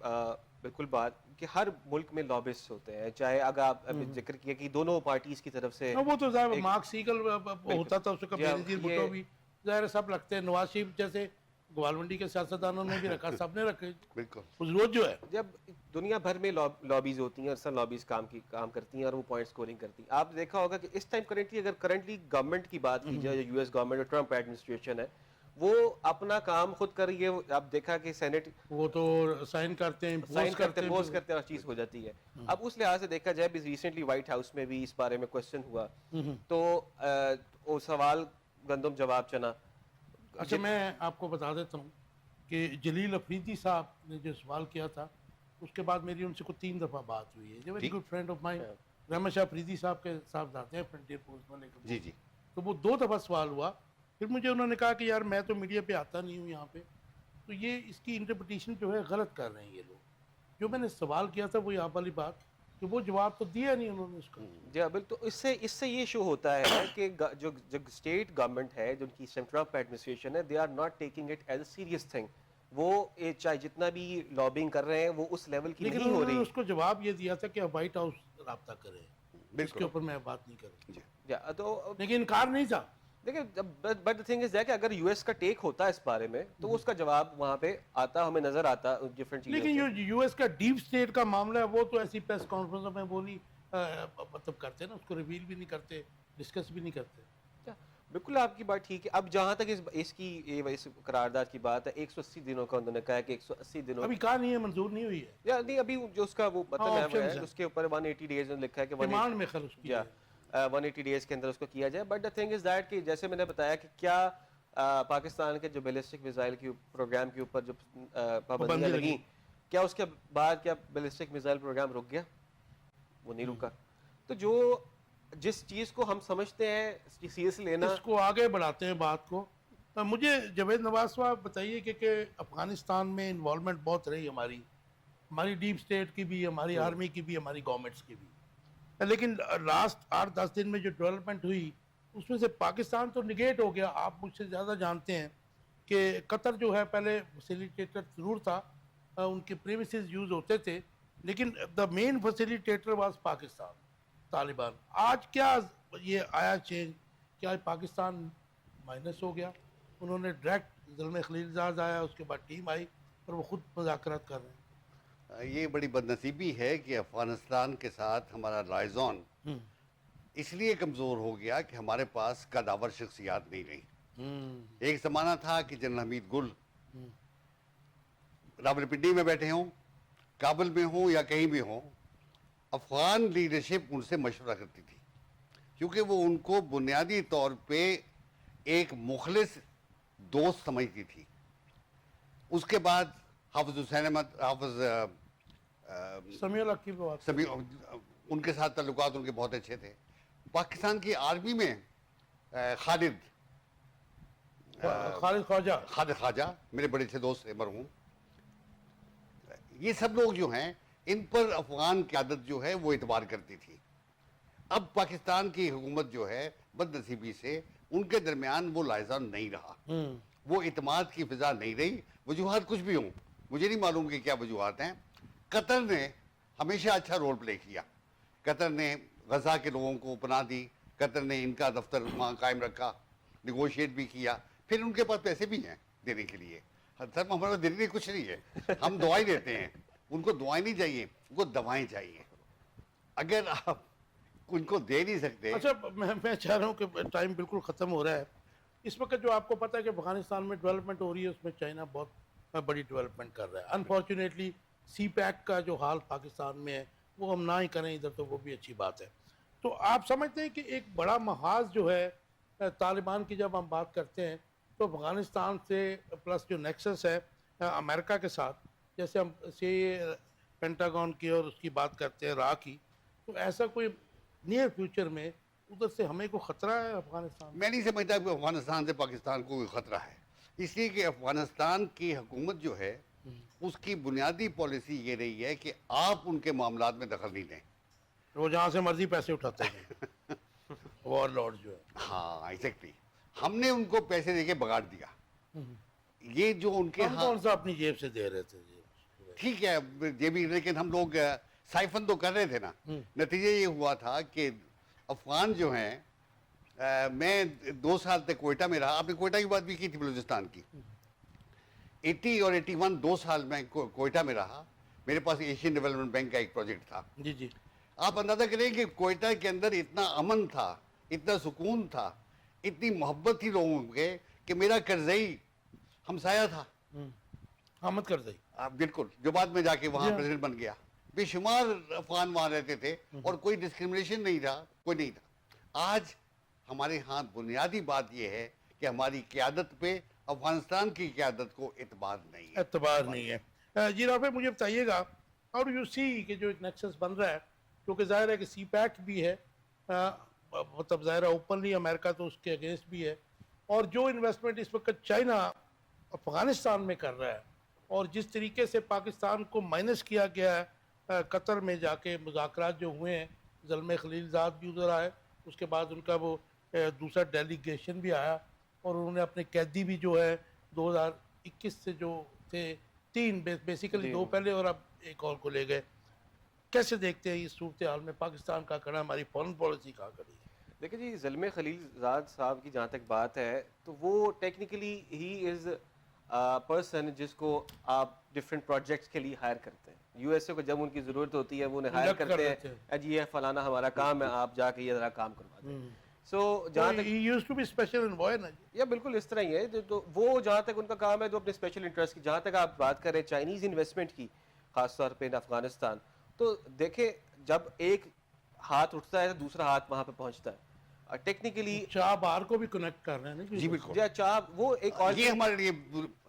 بالکل بات کہ ہر ملک میں لابسٹ ہوتے ہیں, چاہے اگر آپ ذکر کیا کہ دونوں پارٹیز کی طرف سے. وہ تو ظاہر مارک سیگل ہوتا تھا, اس کا بینظیر بھٹو بھی, ظاہر سب رکھتے ہیں. نواز شریف جیسے گوالمنڈی کے سیاستدانوں نے بھی رکھا, سب نے رکھے. بالکل. ضرورت جو ہے, جب دنیا بھر میں لابیز ہوتی ہیں, اکثر لابیز کام کرتی ہیں اور وہ پوائنٹ سکورنگ کرتی ہیں. آپ دیکھا ہوگا کہ اس ٹائم کرنٹلی گورنمنٹ کی بات کی جائے, جو US گورنمنٹ اور ٹرمپ ایڈمنسٹریشن ہے, وہ اپنا کام خود کر رہی ہے. آپ دیکھا کہ سینٹ وہ تو سائن کرتے ہیں, سائن کرتے ہیں, پوز کرتے ہیں, اور چیز ہو جاتی ہے. اب اس لحاظ سے دیکھا جائے, بھی ریسنٹلی وائٹ ہاؤس میں بھی اس بارے میں کوسچن ہوا, تو وہ سوال گندم جواب چنا. اچھا, میں آپ کو بتا دیتا ہوں کہ جلیل افریدی صاحب نے جو سوال کیا تھا, اس کے بعد میری ان سے کوئی 3 دفعہ بات ہوئی ہے. Very good friend of mine, رحمت شاہ افریدی صاحب کے صاحب جاتے ہیں فرنٹیئر پوسٹ والے. جی جی. تو وہ 2 دفعہ سوال ہوا. پھر مجھے انہوں نے کہا کہ یار میں تو میڈیا پہ آتا نہیں ہوں یہاں پہ, تو یہ اس کی انٹرپریٹیشن جو ہے غلط کر رہے ہیں یہ لوگ. جو میں نے سوال کیا تھا وہی آپ والی بات, کہ وہ جواب تو دیا نہیں انہوں نے اس کا. جی بالکل. تو اس سے یہ شو ہوتا ہے کہ جو اسٹیٹ گورنمنٹ ہے, جو کی سینٹرل ایڈمنسٹریشن ہے, they are not taking it as a serious thing. وہ چاہے جتنا بھی لابنگ کر رہے ہیں, وہ اس لیول کی نہیں ہو رہی. اس کو جواب یہ دیا تھا کہ وائٹ ہاؤس رابطہ کرے, اس کے اوپر میں بات نہیں کروں. تو لیکن انکار نہیں تھا. دیکھیں, بٹ تھنگ از دیٹ کہ اگر US کا ٹیک ہوتا ہے اس بارے میں, تو اس کا جواب وہاں پہ آتا, ہمیں نظر آتا ڈفرینٹ چیزیں. لیکن جو US کا ڈیپ اسٹیٹ کا معاملہ ہے, وہ تو ایسی پریس کانفرنسوں میں وہ نہیں مطلب کرتے نا, اس کو ریویل بھی نہیں کرتے, ڈسکس بھی نہیں کرتے. بالکل آپ کی بات ٹھیک ہے. اب جہاں تک اس کی اس قرارداد کی بات ہے, 180 دنوں کا انہوں نے کہا کہ 180 دنوں ابھی کہا نہیں ہے, منظور نہیں ہوئی ہے, یا نہیں ابھی جو اس کا وہ مطلب ہے, اس کے اوپر 180 days میں لکھا ہے کہ 180 days کے اندر اس کو کیا جائے. But the thing is that کہ جیسے میں نے بتایا کہ کیا پاکستان کے جو بیلسٹک میزائل کی پروگرام کے اوپر جو پابندیاں لگیں, کیا اس کے بعد کیا بیلسٹک میزائل پروگرام رک گیا؟ وہ نہیں رکا. تو جو جس چیز کو ہم سمجھتے ہیں سیریس لینا, اس کو آگے بڑھاتے ہیں بات کو. مجھے جاوید نواز صاحب بتائیے کہ افغانستان میں انوالومنٹ بہت رہی ہماری ڈیپ اسٹیٹ کی بھی, ہماری آرمی کی بھی, ہماری گورنمنٹس کی بھی, لیکن لاسٹ 8-10 دن میں جو ڈیولپمنٹ ہوئی, اس میں سے پاکستان تو نگیٹ ہو گیا. آپ مجھ سے زیادہ جانتے ہیں کہ قطر جو ہے پہلے فیسیلیٹیٹر ضرور تھا, ان کے پریمیسز یوز ہوتے تھے, لیکن دا مین فیسیلیٹیٹر واز پاکستان, طالبان. آج کیا یہ آیا چینج, کیا پاکستان مائنس ہو گیا؟ انہوں نے ڈائریکٹ زلمے خلیلزاد آیا, اس کے بعد ٹیم آئی, اور وہ خود مذاکرات کر رہے ہیں. یہ بڑی بدنصیبی ہے کہ افغانستان کے ساتھ ہمارا لائزون اس لیے کمزور ہو گیا کہ ہمارے پاس قداور شخصیات نہیں رہی. ایک زمانہ تھا کہ جنرل حمید گل راولپنڈی میں بیٹھے ہوں, کابل میں ہوں یا کہیں بھی ہوں, افغان لیڈرشپ ان سے مشورہ کرتی تھی, کیونکہ وہ ان کو بنیادی طور پہ ایک مخلص دوست سمجھتی تھی. اس کے بعد حافظ حسین احمد, حافظ سمیع الحق کی بات, ان کے ساتھ تعلقات ان کے بہت اچھے تھے. پاکستان کی آرمی میں خالد خواجہ میرے بڑے اچھے دوست ہیں مرحوم, یہ سب لوگ جو ہیں ان پر افغان قیادت جو ہے وہ اعتبار کرتی تھی. اب پاکستان کی حکومت جو ہے بد نصیبی سے ان کے درمیان وہ لائزہ نہیں رہا, وہ اعتماد کی فضا نہیں رہی. وجوہات کچھ بھی ہوں, مجھے نہیں معلوم کہ کیا وجوہات ہیں. قطر نے ہمیشہ اچھا رول پلے کیا. قطر نے غزہ کے لوگوں کو پناہ دی, قطر نے ان کا دفتر وہاں قائم رکھا, نیگوشیٹ بھی کیا. پھر ان کے پاس پیسے بھی ہیں دینے کے لیے. سر ہمارا دینے کے کچھ نہیں ہے, ہم دعائیں دیتے ہیں. ان کو دعائیں نہیں چاہیے, ان کو دوائیں چاہیے. اگر آپ ان کو دے نہیں سکتے. اچھا میں چاہ رہا ہوں کہ ٹائم بالکل ختم ہو رہا ہے. اس وقت جو آپ کو پتہ ہے کہ افغانستان میں ڈیولپمنٹ ہو رہی ہے, اس میں چائنا بہت بڑی ڈیولپمنٹ کر رہا ہے. انفارچونیٹلی سی پیک کا جو حال پاکستان میں ہے وہ ہم نہ ہی کریں ادھر تو وہ بھی اچھی بات ہے. تو آپ سمجھتے ہیں کہ ایک بڑا محاذ جو ہے طالبان کی جب ہم بات کرتے ہیں تو افغانستان سے پلس جو نیکسس ہے امریکہ کے ساتھ, جیسے ہم پینٹاگون کی اور اس کی بات کرتے ہیں راہ کی, تو ایسا کوئی نیئر فیوچر میں ادھر سے ہمیں کوئی خطرہ ہے افغانستان؟ میں نہیں سمجھتا کہ افغانستان سے پاکستان کو کوئی خطرہ ہے, اس لیے کہ افغانستان کی حکومت جو ہے اس کی بنیادی پالیسی یہ رہی ہے کہ آپ ان کے معاملات میں دخل نہیں دیں. وہ جہاں سے مرضی پیسے اٹھاتے ہیں وار لارڈ جو ہے. ہاں ایگزیکٹلی, ہم نے ان کو پیسے دے کے بگاڑ دیا. یہ جو ان کے ہم کون سا اپنی جیب سے دے رہے تھے؟ ٹھیک ہے یہ بھی, لیکن ہم لوگ سائفن تو کر رہے تھے نا. نتیجہ یہ ہوا تھا کہ افغان جو ہیں, میں 2 سال تک کوئٹہ میں رہا. آپ نے کوئٹہ کی بات بھی کی تھی, بلوچستان کی. 80 اور 81 2 سال میں کوئٹہ میں رہا. میرے پاس ایشین ڈیولپمنٹ بینک کا ایک پروجیکٹ تھا. جی جی. آپ اندازہ کریں کہ کوئٹہ کے اندر اتنا امن تھا, اتنا سکون تھا, اتنی محبت تھی لوگوں کے کہ میرا کرزئی ہمسایہ تھا. حامد کرزئی, بالکل, جو بعد میں جا کے وہاں پریزیڈنٹ بن گیا. بے شمار افغان وہاں رہتے تھے اور کوئی ڈسکرمنیشن نہیں تھا, کوئی نہیں تھا. آج ہمارے ہاں بنیادی بات یہ ہے کہ ہماری قیادت پہ افغانستان کی قیادت کو اعتبار نہیں ہے. اعتبار نہیں ہے. جی رافع, مجھے بتائیے گا اور یو سی کہ جو ایک نیکسس بن رہا ہے, کیونکہ ظاہر ہے کہ سی پیک بھی ہے, مطلب ظاہر ہے اوپنلی امریکہ تو اس کے اگینسٹ بھی ہے, اور جو انویسٹمنٹ اس وقت چائنا افغانستان میں کر رہا ہے, اور جس طریقے سے پاکستان کو مائنس کیا گیا ہے قطر میں جا کے مذاکرات جو ہوئے ہیں, زلمے خلیل زاد بھی ادھر آئے, اس کے بعد ان کا وہ دوسرا ڈیلیگیشن بھی آیا, اور انہوں نے اپنے قیدی بھی جو ہے 2021 سے جو تھے 3 بیسیکلی 2 پہلے اور اب ایک اور کو لے گئے. کیسے دیکھتے ہیں اس صورتحال میں پاکستان کا کھڑا, ہماری فورن پالیسی کہاں کھڑی ہے؟ دیکھیں جی, زلمے خلیل زاد صاحب کی جہاں تک بات ہے تو وہ ٹیکنیکلی ہی از پرسن جس کو آپ ڈفرینٹ پروجیکٹس کے لیے ہائر کرتے ہیں. یو ایس اے کو جب ان کی ضرورت ہوتی ہے وہ انہیں ہائر کرتے ہیں, جی یہ فلانا ہمارا کام ہے, آپ جا کے یہ ذرا کام کروا دیں. سو جہاں تک used to be special envoy نا, یا بالکل اس طرح ہی ہے. تو وہ جہاں تک ان کا کام ہے جو اپنے اسپیشل انٹرسٹ کی, جہاں تک آپ بات کر رہے ہیں چائنیز انویسٹمنٹ کی خاص طور پہ افغانستان, تو دیکھیں جب ایک ہاتھ اٹھتا ہے تو دوسرا ہاتھ وہاں پہ پہنچتا ہے. ٹیکنیکلی چاہ بہار کو بھی کنیکٹ کر رہے ہیں نا. جی بالکل, چاہ وہ ایک اور یہ ہمارے لیے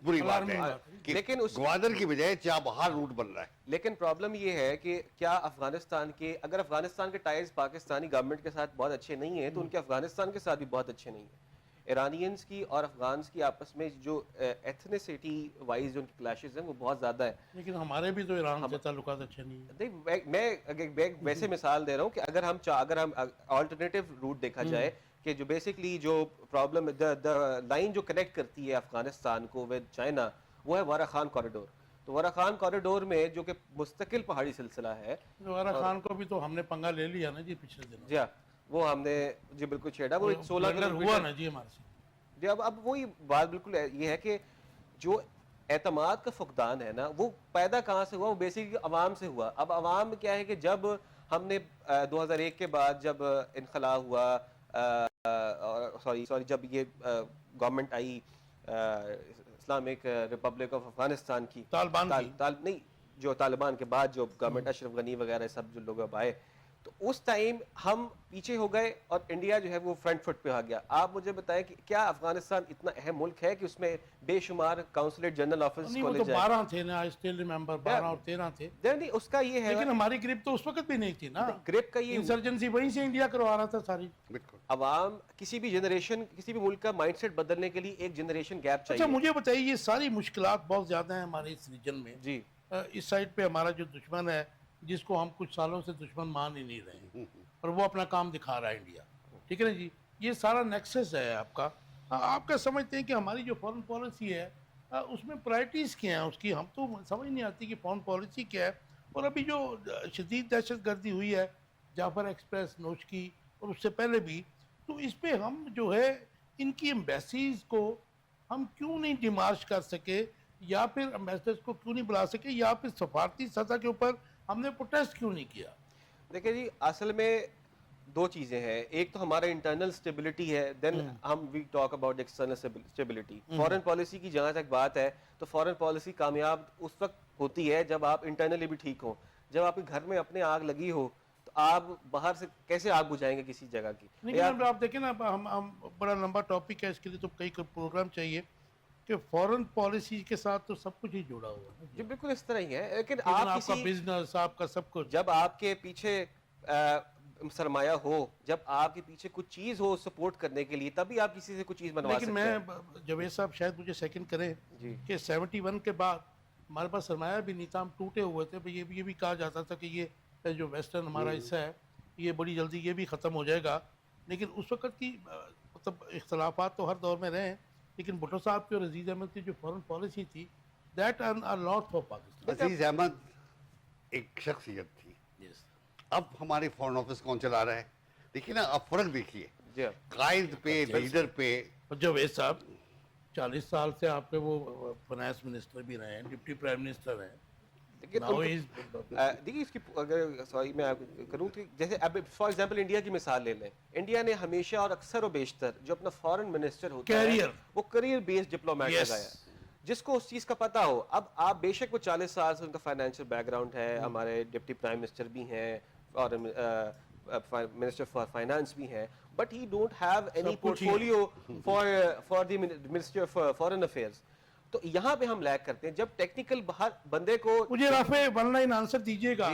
بری بات ہے, لیکن اس گوادر کی بجائے چاہ بہار روٹ بن رہا ہے. لیکن پرابلم یہ ہے کہ کیا افغانستان کے, اگر افغانستان کے ٹائز پاکستانی گورنمنٹ کے ساتھ بہت اچھے نہیں ہیں تو ان کے افغانستان کے ساتھ بھی بہت اچھے نہیں ہیں. ایرانینز کی اور افغانس کی آپس میں جو ایتھنیسٹی وائز جو ان کی کلیشز ہیں وہ بہت زیادہ ہے. لیکن ہمارے بھی تو ایران سے تعلقات اچھے نہیں ہیں. میں ویسے مثال دے رہا ہوں کہ اگر ہم آلٹرنیٹیو روٹ دیکھا جائے کہ جو بیسکلی جو پرابلم لائن جو کنیکٹ کرتی ہے افغانستان کو ود چائنا وہ ہے وارا خان کوریڈور. تو وارا خان کوریڈور میں جو کہ مستقل پہاڑی سلسلہ ہے, وارا خان کو بھی تو ہم نے پنگا لے لیا نا جی پچھلے دنوں. جی وہ ہم نے جی بالکل چھیڑا, وہ 16 ہوا نا جی ہمارے سے. جی اب وہی بات بالکل یہ ہے کہ جو اعتماد کا فقدان ہے نا وہ پیدا کہاں سے ہوا, وہ بیسکلی عوام سے ہوا. اب عوام کیا ہے کہ جب ہم نے 2001 کے بعد جب انخلا ہوا, سوری جب یہ government I Islamic republic of Afghanistan کی, طالبان نہیں جو طالبان کے بعد جو گورنمنٹ اشرف غنی وغیرہ سب جو لوگ اب آئے, تو اس ٹائم ہم پیچھے ہو گئے اور انڈیا جو ہے وہ فرنٹ فٹ پہ آ گیا. آپ مجھے بتائیں کہ کیا افغانستان اتنا اہم ملک ہے کہ اس میں بے شمار کاؤنسلیٹ جنرل آفس نہیں وہ تو کھولے جائیں؟ 12 تھے نا, آئی اسٹل ریمبر 12 اور 13 تھے, نہیں اس کا یہ ہے لیکن ہماری گرپ تو اس وقت بھی نہیں تھی نا, گریپ کا یہ انسرجنسی وہیں سے انڈیا کروا رہا تھا ساری. بالکل. عوام کسی بھی جنریشن کسی بھی ملک کا مائنڈ سیٹ بدلنے کے لیے ایک جنریشن گیپ چاہیے. اچھا مجھے بتائیے, یہ ساری مشکلات بہت زیادہ ہیں ہمارے اس ریجن میں. جی اس سائڈ پہ ہمارا جو دشمن ہے, جس کو ہم کچھ سالوں سے دشمن مان ہی نہیں رہے ہیں, اور وہ اپنا کام دکھا رہا ہے انڈیا, ٹھیک ہے نا جی, یہ سارا نیکسس ہے آپ کا. آپ کا سمجھتے ہیں کہ ہماری جو فورن پالیسی ہے اس میں پرائرٹیز کیا ہیں اس کی, ہم تو سمجھ نہیں آتی کہ فورن پالیسی کیا ہے. اور ابھی جو شدید دہشت گردی ہوئی ہے جعفر ایکسپریس, نوش کی, اور اس سے پہلے بھی, تو اس پہ ہم جو ہے ان کی ایمبیسیز کو ہم کیوں نہیں ڈیمارش کر سکے, یا پھر ایمبیسڈرز کو کیوں نہیں بلا سکے, یا پھر سفارتی سطح کے اوپر ہم نے پروٹیسٹ کیوں نہیں کیا؟ دیکھیں جی, اصل میں دو چیزیں ہیں. ایک تو ہمارا انٹرنل سٹیبلٹی ہے, دین ہم we talk about external stability. Foreign policy کی جہاں تک بات ہے تو فورن پالیسی کامیاب اس وقت ہوتی ہے جب آپ انٹرنلی بھی ٹھیک ہوں. جب آپ کے گھر میں اپنے آگ لگی ہو تو آپ باہر سے کیسے آگ بجھائیں گے کسی جگہ کی؟ لیکن آپ دیکھیں نا, ہم بڑا لمبا ٹاپک ہے, اس کے لیے تو کئی پروگرام چاہیے, کہ فورن پالیسی کے ساتھ تو سب کچھ ہی جڑا ہوا ہے. جی بالکل اس طرح ہی ہے, لیکن آپ آپ کا کسی بزنس, آپ کا سب کچھ, جب آپ کے پیچھے سرمایہ ہو, جب آپ کے پیچھے کچھ چیز ہو سپورٹ کرنے کے لیے, تبھی آپ کسی سے کچھ چیز بنوا سکتے ہیں. لیکن میں جاوید صاحب شاید مجھے سیکنڈ کریں جی کہ 71 کے بعد ہمارے پاس سرمایہ بھی نہیں تھا, ہم ٹوٹے ہوئے تھے. یہ بھی کہا جاتا تھا کہ یہ جو ویسٹرن ہمارا حصہ ہے یہ بڑی جلدی یہ بھی ختم ہو جائے گا. لیکن اس وقت کی مطلب اختلافات تو ہر دور میں رہے ہیں, لیکن بھٹو صاحب کی اور عزیز احمد کی جو فورن پالیسی تھی, that earned a lot for Pakistan. Aziz Ahmed ایک شخصیت تھی. اب ہمارے فورن آفس کون چلا رہا ہے؟ دیکھیے نا, اب فرق دیکھیے, جی قائد پہ, لیڈر پہ. جاوید صاحب 40 سال سے آپ کے وہ فائنانس منسٹر بھی رہے ہیں, ڈپٹی پرائم منسٹر ہیں. دیکھیے اس کی اگر سوری میں آپ کروں تو جیسے اب فار ایگزامپل انڈیا کی مثال لے لیں. انڈیا نے ہمیشہ اور اکثر و بیشتر جو اپنا فارن منسٹر ہوتا ہے وہ کریئر بیسڈ ڈپلومیٹ لگایا, جس کو اس چیز کا پتہ ہو. اب آپ بے شک وہ 40 سال سے ان کا فائنینشیل بیک گراؤنڈ ہے, ہمارے ڈپٹی پرائم منسٹر بھی ہیں اور منسٹر فار فائنانس بھی ہیں, but he don't have any portfolio for the ministry of foreign affairs. تو یہاں پہ ہم لیک کرتے ہیں جب ٹیکنیکل باہر بندے کو. مجھے رافع ون لائن آنسر دیجیے گا.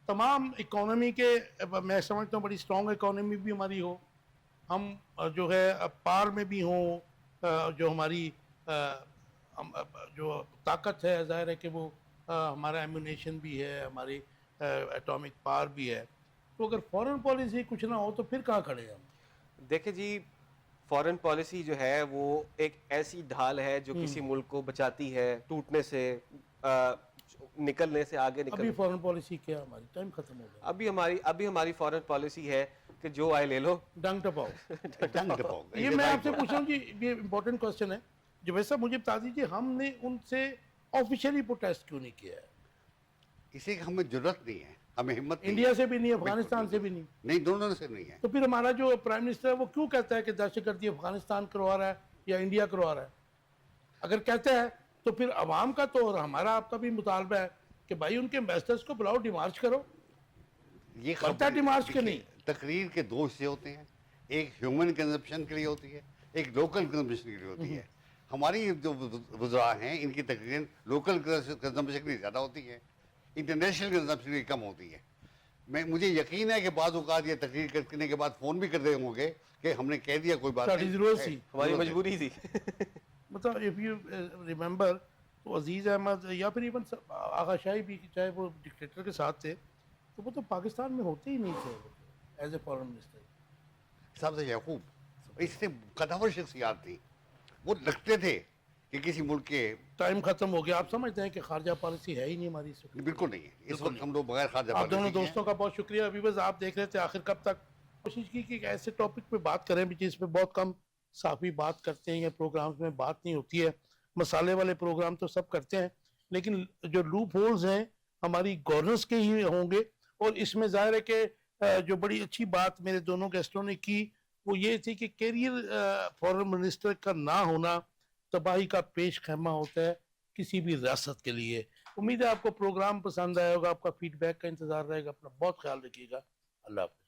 تمام اکانومی کے, میں سمجھتا ہوں بڑی اسٹرانگ اکانومی بھی ہماری ہو, ہم جو ہے پار میں بھی ہوں, جو ہماری جو طاقت ہے ظاہر ہے کہ وہ ہمارا ایمونیشن بھی ہے, ہماری ایٹامک پار بھی ہے, تو اگر فورن پالیسی کچھ نہ ہو تو پھر کہاں کھڑے ہیں ہم؟ دیکھیں جی, فورن پالیسی جو ہے وہ ایک ایسی ڈھال ہے جو کسی ملک کو بچاتی ہے ٹوٹنے سے, نکلنے سے, آگے نکلنے. ابھی فورن پالیسی کیا, ہماری ٹائم ختم ہو گیا. ابھی ہماری فورن پالیسی ہے کہ جو آئے لے لو, ڈنگ ٹپاؤ. ڈنگ ٹپاؤ. یہ میں آپ سے پوچھ رہا ہوں جی, یہ امپورٹنٹ کوسچن ہے. جو ویسا مجھے بتا دیجیے, ہم نے ان سے آفیشیلی پروٹیسٹ کیوں نہیں کیا ہے؟ اسی کی ہمیں ضرورت نہیں ہے, ہمیں ہمت نہیں. انڈیا سے بھی نہیں, افغانستان سے بھی نہیں. نہیں, دونوں سے نہیں ہے. تو پھر ہمارا جو پرائم منسٹر ہے وہ کیوں کہتا ہے کہ دہشت گردی افغانستان کروا رہا ہے یا انڈیا کروا رہا ہے؟ اگر کہتا ہے تو پھر عوام کا تو اور ہمارا آپ کا بھی مطالبہ ہے کہ بھائی ان کے ایمبیسڈرز کو بلاؤ, ڈیمارچ کرو. یہ کرتا ہے ڈیمارچ کے نہیں؟ تقریر کے دو حصے ہوتے ہیں, ایک ہیومن کنزمپشن کے لیے ہوتی ہے, ایک لوکل کنزمپشن کے لیے ہوتی ہے. ہماری جو وزراء ہیں ان کی تقریر لوکل کنزمپشن کے لیے زیادہ ہوتی ہے, انٹرنیشنل کنزمپشن کے لیے کم ہوتی ہے. مجھے یقین ہے کہ بعض اوقات یہ تقریر کرنے کے بعد فون بھی کر دے ہوں گے کہ ہم نے کہہ دیا, کوئی بات نہیں, ضرورت تھی, ہماری مجبوری تھی. مطلب اف یو ریممبر تو عزیز احمد یا پھر ایون آغا شاہی بھی, چاہے وہ ڈکٹیٹر کے ساتھ تھے, تو وہ تو پاکستان میں ہوتے ہی نہیں تھے ایز اے فارن منسٹر. صاحب سے یعقوب اس سے قداور شخصیات تھی, وہ لگتے تھے کہ کسی ملک کے. ٹائم ختم ہو گیا. آپ سمجھتے ہیں کہ خارجہ پالیسی ہے ہی نہیں ہماری اس وقت؟ بالکل نہیں ہے اس وقت, ہم لوگ بغیر خارجہ آپ دونوں پالیسی کے دوستوں کا بہت شکریہ. ابھی بس آپ دیکھ رہے تھے آخر کب تک, کوشش کی کہ ایک ایسے ٹاپک پہ بات کریں بھی جس پہ بہت کم صحافی بات کرتے ہیں یا پروگرامز میں بات نہیں ہوتی ہے. مسالے والے پروگرام تو سب کرتے ہیں, لیکن جو لوپ ہولز ہیں ہماری گورننس کے ہی ہوں گے. اور اس میں ظاہر ہے کہ جو بڑی اچھی بات میرے دونوں گیسٹوں نے کی وہ یہ تھی کہ کیریئر فارن منسٹر کا نہ ہونا تباہی کا پیش خیمہ ہوتا ہے کسی بھی ریاست کے لیے. امید ہے آپ کو پروگرام پسند آئے ہوگا, آپ کا فیڈ بیک کا انتظار رہے گا. اپنا بہت خیال رکھیے گا. اللہ حافظ.